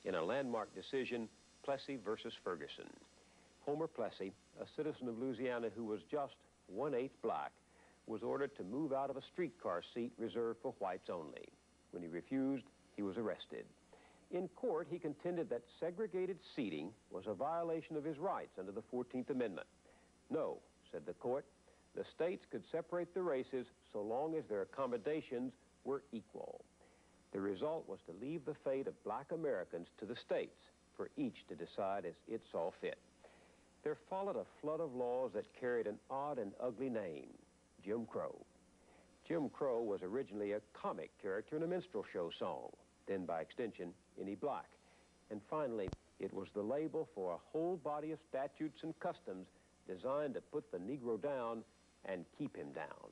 in a landmark decision, Plessy versus Ferguson. Homer Plessy, a citizen of Louisiana who was just 1/8 black, was ordered to move out of a streetcar seat reserved for whites only. When he refused, he was arrested. In court, he contended that segregated seating was a violation of his rights under the 14th Amendment. No, said the court, the states could separate the races so long as their accommodations were equal. The result was to leave the fate of black Americans to the states, for each to decide as it saw fit. There followed a flood of laws that carried an odd and ugly name, Jim Crow. Jim Crow was originally a comic character in a minstrel show song, then by extension, any black. And finally, it was the label for a whole body of statutes and customs designed to put the Negro down and keep him down.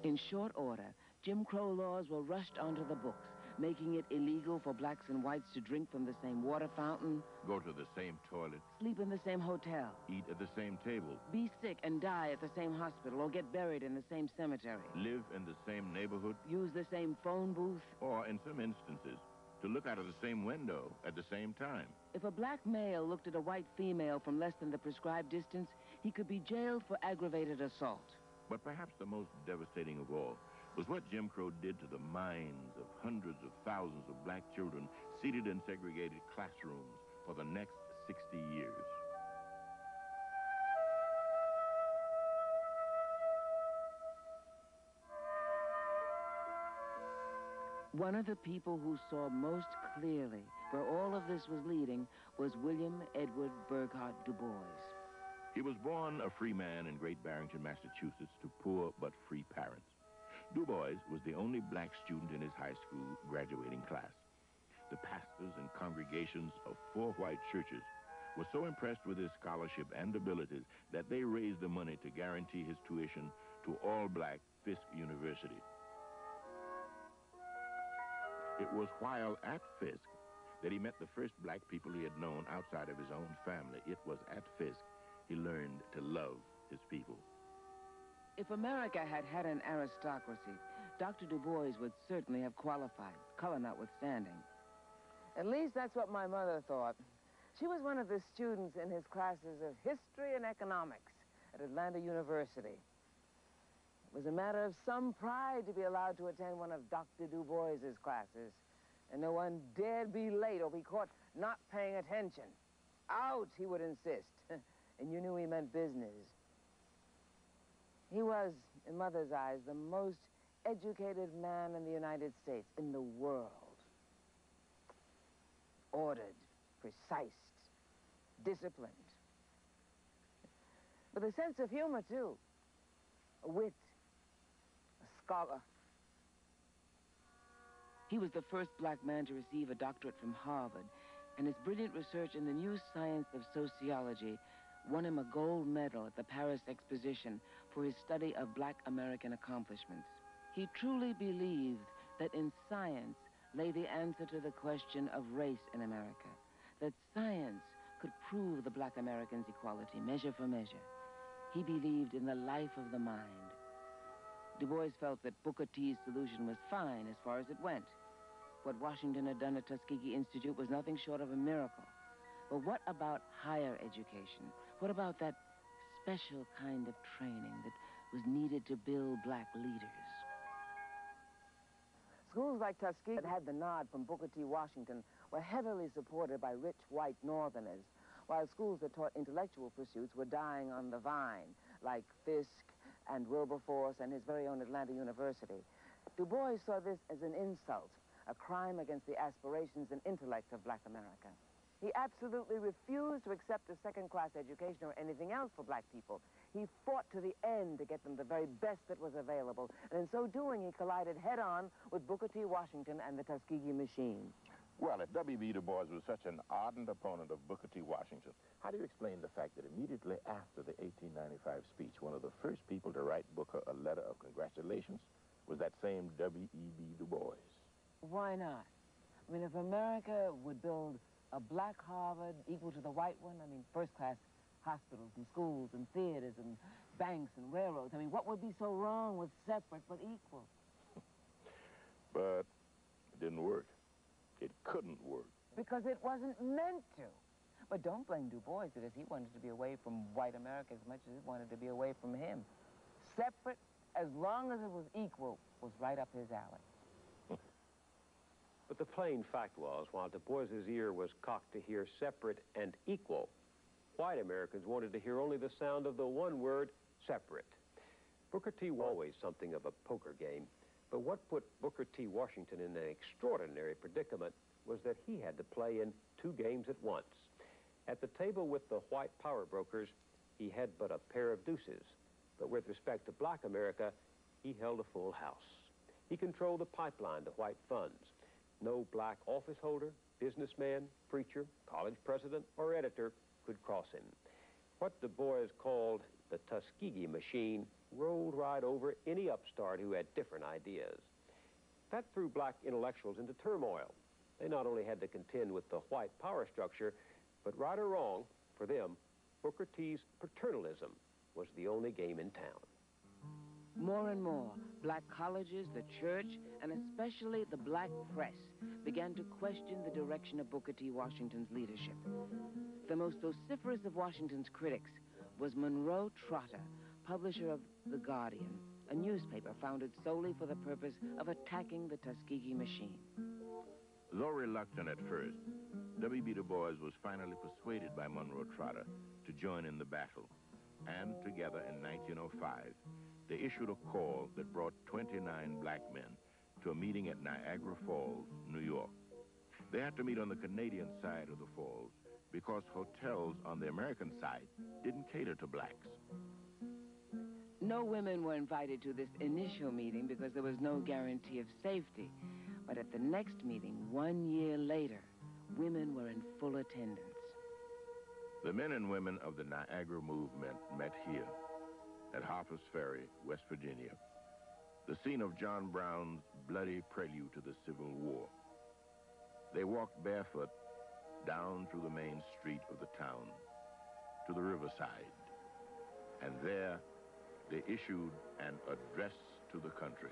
In short order, Jim Crow laws were rushed onto the books, making it illegal for blacks and whites to drink from the same water fountain, go to the same toilet, sleep in the same hotel, eat at the same table, be sick and die at the same hospital, or get buried in the same cemetery, live in the same neighborhood, use the same phone booth, or in some instances, to look out of the same window at the same time. If a black male looked at a white female from less than the prescribed distance, he could be jailed for aggravated assault. But perhaps the most devastating of all was what Jim Crow did to the minds of hundreds of thousands of black children seated in segregated classrooms for the next 60 years. One of the people who saw most clearly where all of this was leading was William Edward Burghardt DuBois. He was born a free man in Great Barrington, Massachusetts, to poor but free parents. DuBois was the only black student in his high school graduating class. The pastors and congregations of 4 white churches were so impressed with his scholarship and abilities that they raised the money to guarantee his tuition to all-black Fisk University. It was while at Fisk that he met the first black people he had known outside of his own family. It was at Fisk he learned to love his people. If America had had an aristocracy, Dr. DuBois would certainly have qualified, color notwithstanding. At least that's what my mother thought. She was one of the students in his classes of history and economics at Atlanta University. It was a matter of some pride to be allowed to attend one of Dr. DuBois's classes, and no one dared be late or be caught not paying attention. Out, he would insist, and you knew he meant business. He was, in Mother's eyes, the most educated man in the United States, in the world. Ordered, precise, disciplined. With a sense of humor, too. A wit, a scholar. He was the first black man to receive a doctorate from Harvard, and his brilliant research in the new science of sociology won him a gold medal at the Paris Exposition for his study of black American accomplishments. He truly believed that in science lay the answer to the question of race in America, that science could prove the black American's equality, measure for measure. He believed in the life of the mind. Du Bois felt that Booker T's solution was fine as far as it went. What Washington had done at Tuskegee Institute was nothing short of a miracle. But what about higher education? What about that special kind of training that was needed to build black leaders? Schools like Tuskegee that had the nod from Booker T. Washington were heavily supported by rich white Northerners, while schools that taught intellectual pursuits were dying on the vine, like Fisk and Wilberforce and his very own Atlanta University. Du Bois saw this as an insult, a crime against the aspirations and intellect of black America. He absolutely refused to accept a second-class education or anything else for black people. He fought to the end to get them the very best that was available, and in so doing, he collided head-on with Booker T. Washington and the Tuskegee machine. Well, if W.B. Du Bois was such an ardent opponent of Booker T. Washington, how do you explain the fact that immediately after the 1895 speech, one of the first people to write Booker a letter of congratulations was that same W.E.B. Du Bois? Why not? I mean, if America would build a black Harvard equal to the white one, I mean, first-class hospitals and schools and theaters and banks and railroads, I mean, what would be so wrong with separate but equal? But didn't work. It couldn't work. Because it wasn't meant to. But don't blame DuBois, because he wanted to be away from white America as much as he wanted to be away from him. Separate, as long as it was equal, was right up his alley. But the plain fact was, while Du Bois's ear was cocked to hear separate and equal, white Americans wanted to hear only the sound of the one word, separate. Booker T was always something of a poker game, but what put Booker T. Washington in an extraordinary predicament was that he had to play in two games at once. At the table with the white power brokers, he had but a pair of deuces, but with respect to black America, he held a full house. He controlled the pipeline to white funds. No black office holder, businessman, preacher, college president, or editor could cross him. What Du Bois called the Tuskegee machine rolled right over any upstart who had different ideas. That threw black intellectuals into turmoil. They not only had to contend with the white power structure, but right or wrong, for them, Booker T's paternalism was the only game in town. More and more, black colleges, the church, and especially the black press began to question the direction of Booker T. Washington's leadership. The most vociferous of Washington's critics was Monroe Trotter, publisher of The Guardian, a newspaper founded solely for the purpose of attacking the Tuskegee machine. Though reluctant at first, W.B. Du Bois was finally persuaded by Monroe Trotter to join in the battle. And together in 1905, they issued a call that brought 29 black men to a meeting at Niagara Falls, New York. They had to meet on the Canadian side of the falls because hotels on the American side didn't cater to blacks. No women were invited to this initial meeting because there was no guarantee of safety. But at the next meeting, 1 year later, women were in full attendance. The men and women of the Niagara movement met here at Harper's Ferry, West Virginia, the scene of John Brown's bloody prelude to the Civil War. They walked barefoot down through the main street of the town to the riverside, and there they issued an address to the country.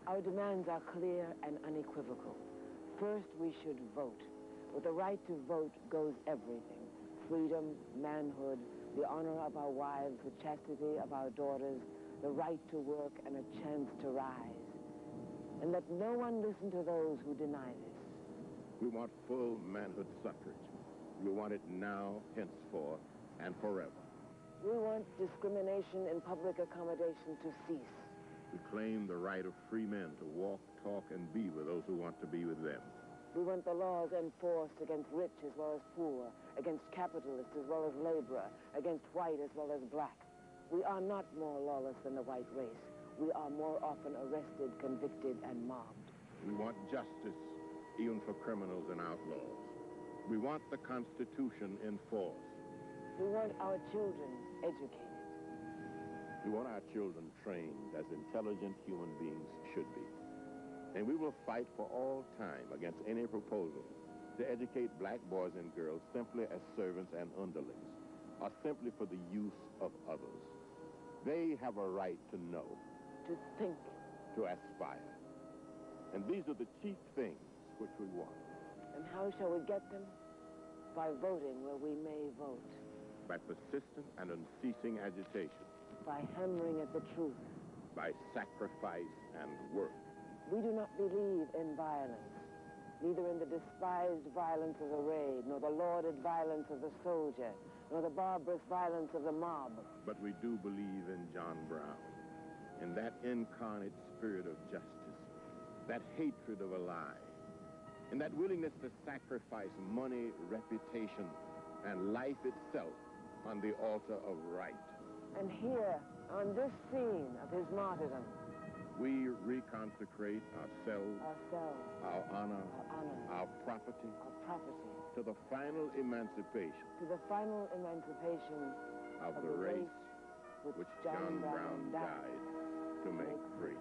Our demands are clear and unequivocal. First, we should vote. With the right to vote goes everything. Freedom, manhood, the honor of our wives, the chastity of our daughters, the right to work, and a chance to rise. And let no one listen to those who deny this. We want full manhood suffrage. We want it now, henceforth, and forever. We want discrimination in public accommodation to cease. We claim the right of free men to walk, talk, and be with those who want to be with them. We want the laws enforced against rich as well as poor, against capitalist as well as laborer, against white as well as black. We are not more lawless than the white race. We are more often arrested, convicted, and mobbed. We want justice, even for criminals and outlaws. We want the Constitution enforced. We want our children educated. We want our children trained as intelligent human beings should be. And we will fight for all time against any proposal to educate black boys and girls simply as servants and underlings, or simply for the use of others. They have a right to know, to think, to aspire. And these are the chief things which we want. And how shall we get them? By voting where we may vote. By persistent and unceasing agitation. By hammering at the truth. By sacrifice and work. We do not believe in violence, neither in the despised violence of the raid, nor the lauded violence of the soldier, nor the barbarous violence of the mob. But we do believe in John Brown, in that incarnate spirit of justice, that hatred of a lie, in that willingness to sacrifice money, reputation, and life itself on the altar of right. And here, on this scene of his martyrdom, we reconsecrate ourselves, our honor, our property, to the final emancipation, of the race which John Brown died to make free.